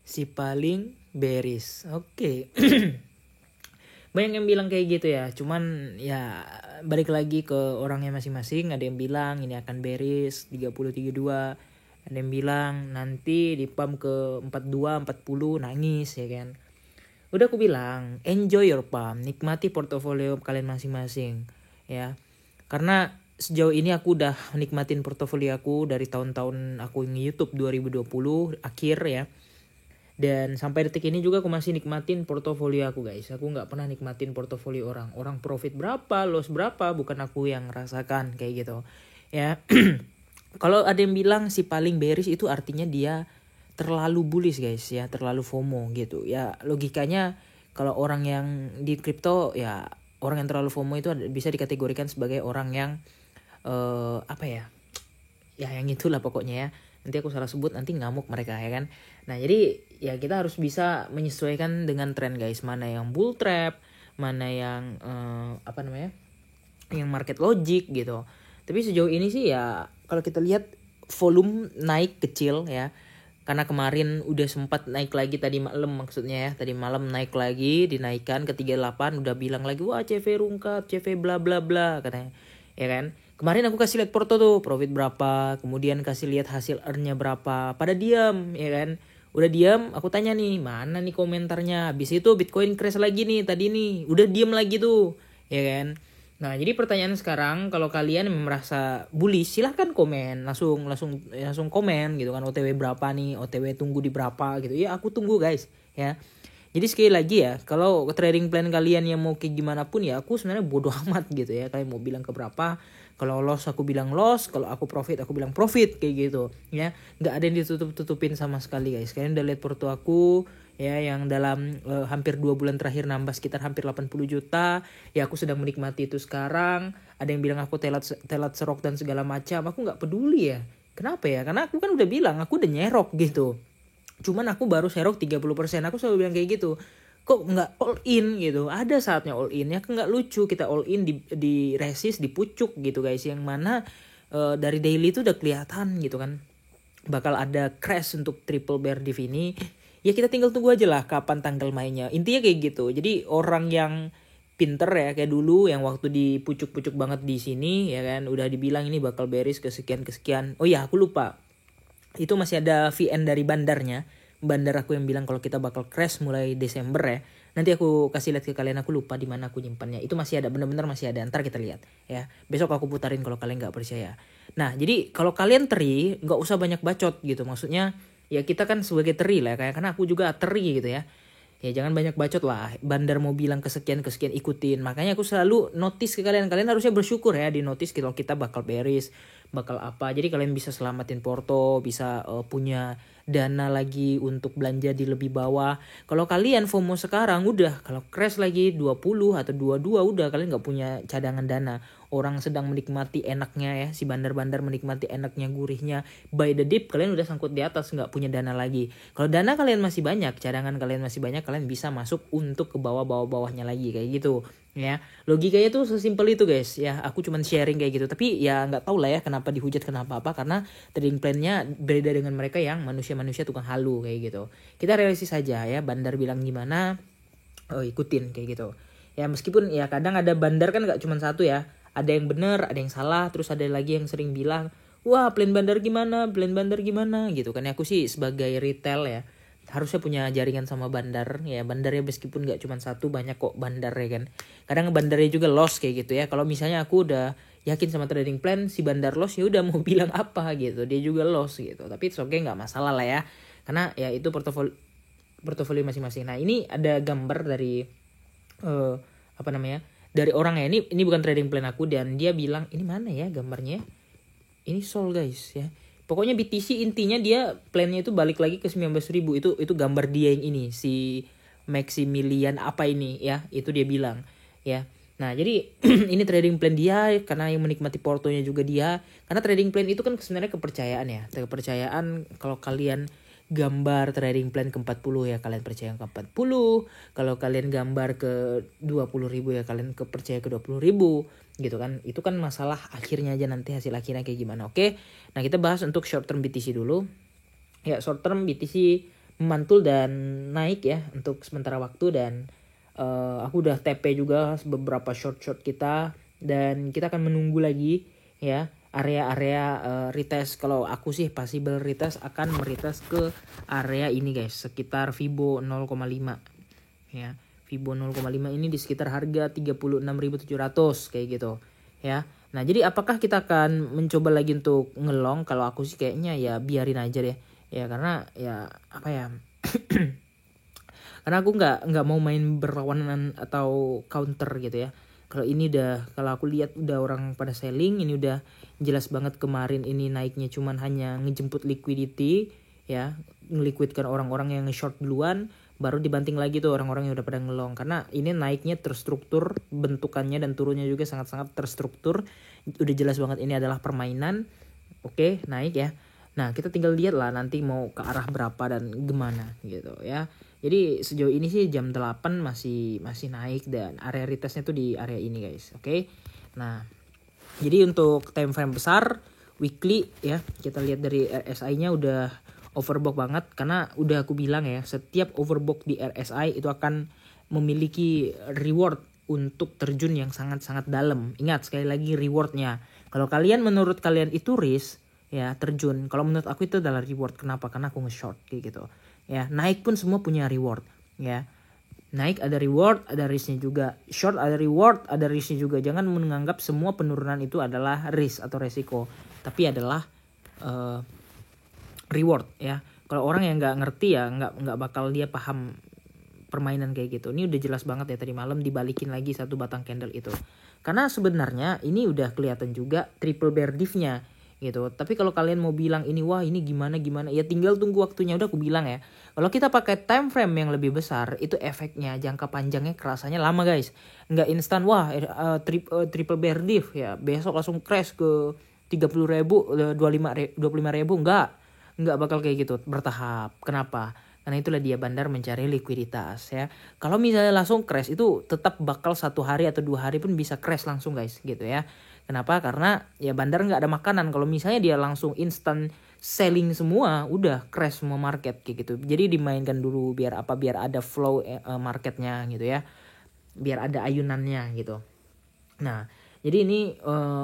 Si paling bearish. Oke. Banyak yang bilang kayak gitu ya. Cuman ya balik lagi ke orangnya masing-masing. Ada yang bilang ini akan bearish 30-32. Ada yang bilang nanti di pump ke 42-40 nangis ya kan. Udah aku bilang, enjoy your pump, nikmati portofolio kalian masing-masing ya. Karena sejauh ini aku udah nikmatin portofolio aku dari tahun-tahun aku nge-YouTube 2020 akhir ya. Dan sampai detik ini juga aku masih nikmatin portofolio aku guys. Aku nggak pernah nikmatin portofolio orang. Orang profit berapa, loss berapa, bukan aku yang rasakan kayak gitu. Ya. Kalau ada yang bilang si paling bearish itu artinya dia terlalu bullish guys ya, terlalu FOMO gitu. Ya logikanya kalau orang yang di kripto ya orang yang terlalu FOMO itu bisa dikategorikan sebagai orang yang apa ya? Ya yang itulah pokoknya ya. Nanti aku salah sebut nanti ngamuk mereka ya kan. Nah jadi ya kita harus bisa menyesuaikan dengan tren guys. Mana yang bull trap, mana yang apa namanya, yang market logic gitu. Tapi sejauh ini sih ya kalau kita lihat volume naik kecil ya. Karena kemarin udah sempat naik lagi tadi malam maksudnya ya. Tadi malam naik lagi, dinaikkan ke 38 udah bilang lagi wah CV rungkat, CV bla bla bla katanya. Ya kan? Kemarin aku kasih lihat porto tuh profit berapa, kemudian kasih lihat hasil earn-nya berapa. Pada diam ya kan? Udah diam, aku tanya nih, mana nih komentarnya? Habis itu Bitcoin crash lagi nih tadi nih. Udah diam lagi tuh. Ya kan? Nah, jadi pertanyaan sekarang kalau kalian merasa bullish silahkan komen, langsung komen gitu kan, OTW berapa nih, OTW tunggu di berapa gitu. Ya, aku tunggu guys, ya. Jadi sekali lagi ya, kalau trading plan kalian yang mau kayak gimana pun ya aku sebenarnya bodoh amat gitu ya. Kalian mau bilang ke berapa, kalau loss aku bilang loss, kalau aku profit aku bilang profit kayak gitu ya. Nggak ada yang ditutup-tutupin sama sekali guys. Kalian udah lihat porto aku ya yang dalam hampir 2 bulan terakhir nambah sekitar hampir 80 juta. Ya aku sedang menikmati itu sekarang. Ada yang bilang aku telat serok dan segala macam. Aku nggak peduli ya. Kenapa ya? Karena aku kan udah bilang aku udah nyerok gitu. Cuman aku baru serok 30%. Aku selalu bilang kayak gitu. Kok nggak all in gitu? Ada saatnya all in ya. Nggak lucu kita all in di resist, di pucuk gitu guys. Yang mana dari daily itu udah kelihatan gitu kan. Bakal ada crash untuk triple bear div ini. Ya kita tinggal tunggu aja lah kapan tanggal mainnya. Intinya kayak gitu. Jadi orang yang pinter ya kayak dulu yang waktu di pucuk-pucuk banget di sini ya kan udah dibilang ini bakal bearish kesekian. Oh ya aku lupa. Itu masih ada VN dari bandarnya. Bandar aku yang bilang kalau kita bakal crash mulai Desember ya. Nanti aku kasih lihat ke kalian, aku lupa di mana aku nyimpannya. Itu masih ada, benar-benar masih ada. Ntar kita lihat ya. Besok aku putarin kalau kalian nggak percaya. Nah, jadi kalau kalian teri, nggak usah banyak bacot gitu. Maksudnya ya kita kan sebagai teri lah kayak karena aku juga teri gitu ya. Ya jangan banyak bacot lah. Bandar mau bilang kesekian ikutin. Makanya aku selalu notice ke kalian. Kalian harusnya bersyukur ya di notice kalau kita bakal bearish, bakal apa. Jadi kalian bisa selamatin porto, bisa punya dana lagi untuk belanja di lebih bawah. Kalau kalian FOMO sekarang udah kalau crash lagi 20 atau 22 udah kalian nggak punya cadangan dana. Orang sedang menikmati enaknya ya, si bandar-bandar menikmati enaknya gurihnya by the dip, kalian udah sangkut di atas nggak punya dana lagi. Kalau dana kalian masih banyak, cadangan kalian masih banyak, kalian bisa masuk untuk ke bawah-bawahnya lagi kayak gitu ya. Logikanya tuh sesimpel itu guys ya. Aku cuman sharing kayak gitu, tapi ya nggak tahu lah ya kenapa dihujat kenapa apa, karena trading plan-nya beda dengan mereka yang manusia tukang halu kayak gitu. Kita realistis saja ya, bandar bilang gimana ikutin kayak gitu ya. Meskipun ya kadang ada bandar kan nggak cuma satu ya, ada yang benar ada yang salah, terus ada lagi yang sering bilang wah plan bandar gimana gitu kan ya. Aku sih sebagai retail ya harusnya punya jaringan sama bandar ya. Bandarnya meskipun nggak cuma satu, banyak kok bandar ya kan. Kadang bandarnya juga loss kayak gitu ya. Kalau misalnya aku udah yakin sama trading plan, si bandar loss ya udah mau bilang apa gitu, dia juga loss gitu. Tapi oke okay, nggak masalah lah ya, karena ya itu portofolio masing-masing. Nah ini ada gambar dari apa namanya, dari orangnya. Ini bukan trading plan aku, dan dia bilang ini mana ya gambarnya, ini Sol guys ya. Pokoknya BTC intinya dia plannya itu balik lagi ke 19.000. Itu gambar dia yang ini, si Maximilian apa ini ya, itu dia bilang ya. Nah jadi ini trading plan dia, karena yang menikmati portonya juga dia. Karena trading plan itu kan sebenarnya kepercayaan ya. Kepercayaan, kalau kalian gambar trading plan ke 40 ya kalian percaya ke 40. Kalau kalian gambar ke 20.000 ya kalian percaya ke 20.000 gitu kan. Itu kan masalah akhirnya aja, nanti hasil akhirnya kayak gimana. Oke. Nah kita bahas untuk short term BTC dulu. Ya short term BTC memantul dan naik ya untuk sementara waktu, dan aku udah TP juga beberapa short kita, dan kita akan menunggu lagi ya area-area retest. Kalau aku sih possible retest akan meretest ke area ini guys, sekitar Fibo 0,5 ya. Fibo 0,5 ini di sekitar harga 36.700 kayak gitu ya. Nah, jadi apakah kita akan mencoba lagi untuk ngelong? Kalau aku sih kayaknya ya biarin aja deh. Ya karena ya apa ya? Karena aku nggak mau main berlawanan atau counter gitu ya. Kalau aku lihat udah orang pada selling, ini udah jelas banget kemarin ini naiknya cuman hanya ngejemput liquidity ya, ngeliquidkan orang-orang yang nge-short duluan, baru dibanting lagi tuh orang-orang yang udah pada ngelong. Karena ini naiknya terstruktur bentukannya dan turunnya juga sangat-sangat terstruktur. Udah jelas banget ini adalah permainan. Oke, naik ya. Nah, kita tinggal lihat lah nanti mau ke arah berapa dan gimana gitu ya. Jadi sejauh ini sih jam 8 masih naik, dan area retestnya tuh di area ini guys. Oke. Nah, jadi untuk time frame besar weekly ya, kita lihat dari RSI-nya udah overbought banget, karena udah aku bilang ya, setiap overbought di RSI itu akan memiliki reward untuk terjun yang sangat-sangat dalam. Ingat sekali lagi rewardnya. Kalau menurut kalian itu risk ya terjun, kalau menurut aku itu adalah reward. Kenapa? Karena aku nge-short kayak gitu. Ya, naik pun semua punya reward ya. Naik ada reward, ada risknya juga. Short ada reward, ada risknya juga. Jangan menganggap semua penurunan itu adalah risk atau resiko, tapi adalah reward ya. Kalau orang yang nggak ngerti ya nggak bakal dia paham permainan kayak gitu. Ini udah jelas banget ya, tadi malam dibalikin lagi satu batang candle itu. Karena sebenarnya ini udah kelihatan juga triple bear div-nya gitu. Tapi kalau kalian mau bilang ini wah ini gimana ya tinggal tunggu waktunya. Udah aku bilang ya, kalau kita pakai time frame yang lebih besar itu efeknya jangka panjangnya kerasanya lama guys. Nggak instan wah triple bear div ya besok langsung crash ke 30.000 25.000 nggak bakal kayak gitu, bertahap. Kenapa? Karena itulah dia bandar mencari likuiditas ya. Kalau misalnya langsung crash itu tetap bakal 1 hari atau 2 hari pun bisa crash langsung guys gitu ya. Kenapa? Karena ya bandar nggak ada makanan. Kalau misalnya dia langsung instant selling semua, udah crash semua market kayak gitu. Jadi dimainkan dulu biar ada flow marketnya gitu ya. Biar ada ayunannya gitu. Nah, jadi ini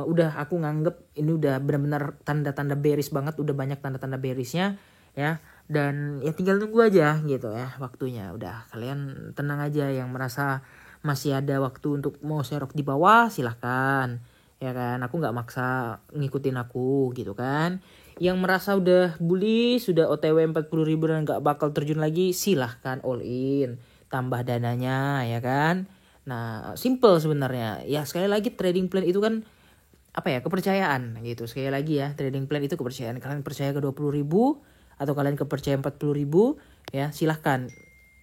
udah aku nganggep ini udah benar-benar tanda-tanda bearish banget, udah banyak tanda-tanda bearishnya ya. Dan ya tinggal tunggu aja gitu ya waktunya. Udah kalian tenang aja, yang merasa masih ada waktu untuk mau serok di bawah silahkan ya kan. Aku nggak maksa ngikutin aku gitu kan. Yang merasa udah bullish, sudah OTW 40.000 dan nggak bakal terjun lagi, silahkan all in, tambah dananya ya kan. Nah simple sebenarnya ya. Sekali lagi trading plan itu kan apa ya, kepercayaan gitu. Sekali lagi ya, trading plan itu kepercayaan. Kalian percaya ke 20.000 atau kalian kepercayaan 40.000 ya silahkan.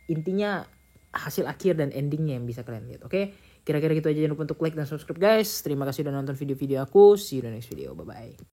Intinya hasil akhir dan endingnya yang bisa kalian lihat. Oke, kira-kira gitu aja. Jangan lupa untuk like dan subscribe guys. Terima kasih udah nonton video-video aku. See you in the next video. Bye bye.